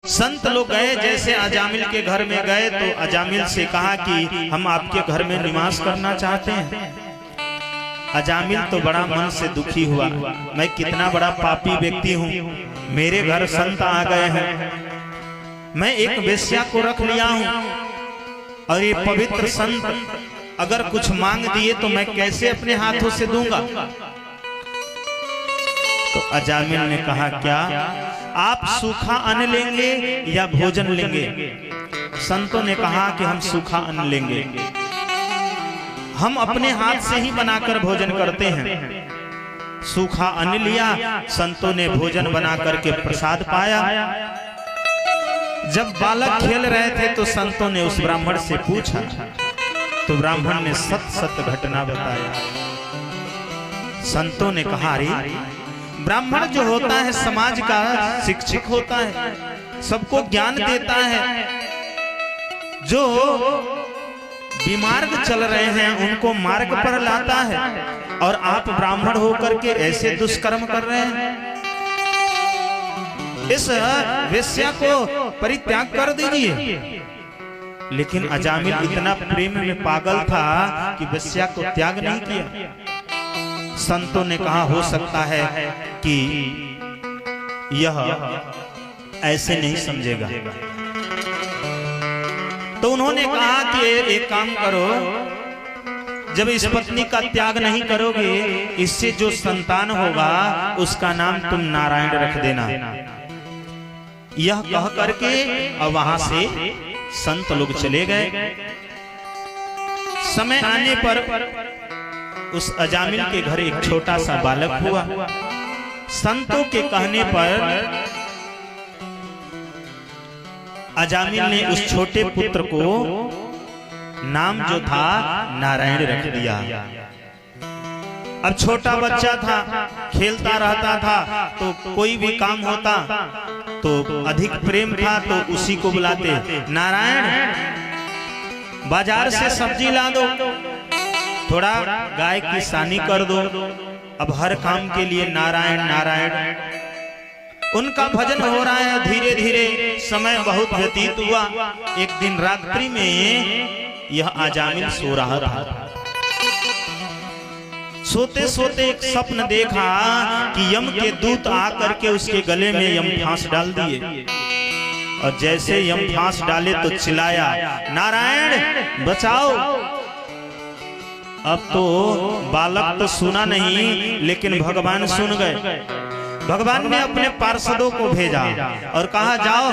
संत लोग गए, जैसे अजामिल के घर में गए तो अजामिल से कहा कि हम आपके घर में निवास करना चाहते हैं। अजामिल तो बड़ा मन से दुखी हुआ, मैं कितना बड़ा पापी व्यक्ति हूँ, मेरे घर संत आ गए हैं, मैं एक वेश्या को रख लिया हूँ और ये पवित्र संत अगर कुछ मांग दिए तो मैं कैसे अपने हाथों से दूंगा। तो अजामिल ने कहा, क्या आप सूखा अन्न लेंगे या भोजन लेंगे? संतों ने कहा कि हम सूखा अन्न लेंगे, हम अपने हाथ से ही बनाकर भोजन करते हैं। सूखा अन्न लिया, संतों ने भोजन बना करके प्रसाद पाया। जब बालक खेल रहे थे तो संतों ने उस ब्राह्मण से पूछा, तो ब्राह्मण ने सत सत घटना बताया। संतों ने कहा, अरे ब्राह्मण जो होता है समाज का शिक्षक होता है, सबको ज्ञान देता है, जो बीमार्ग चल रहे हैं उनको मार्ग पर लाता है, और आप ब्राह्मण होकर के ऐसे दुष्कर्म कर रहे हैं। इस वेश्या को परित्याग कर दीजिए। लेकिन अजामिल इतना प्रेम में पागल था कि वेश्या को त्याग नहीं किया। संतों ने कहा, हो सकता है कि यह ऐसे नहीं समझेगा। तो उन्होंने कहा कि एक काम करो, जब इस पत्नी का त्याग नहीं करोगे, इससे जो संतान होगा उसका नाम तुम नारायण रख देना। यह कह करके और वहां से संत लोग चले गए। समय आने पर उस अजामिल के घर एक छोटा सा बालक हुआ। संतों के कहने पर अजामिल ने उस छोटे पुत्र को नाम जो था नारायण रख दिया। अब छोटा बच्चा था, खेलता रहता था, तो कोई भी काम होता तो अधिक प्रेम था तो उसी को बुलाते, नारायण बाजार से सब्जी ला दो, थोड़ा गाय की सानी कर दो। अब हर काम के लिए नारायण नारायण, उनका भजन हो रहा है। धीरे धीरे समय बहुत व्यतीत हुआ। एक दिन रात्रि में यह अजामिल सो रहा था। सोते सोते एक स्वप्न देखा कि यम के दूत आकर के उसके गले में यम फांस डाल दिए, और जैसे यम फांस डाले तो चिल्लाया, नारायण बचाओ। अब तो बालक तो सुना नहीं, लेकिन भगवान सुन गए। भगवान ने अपने पार्षदों को भेजा और कहा, जाओ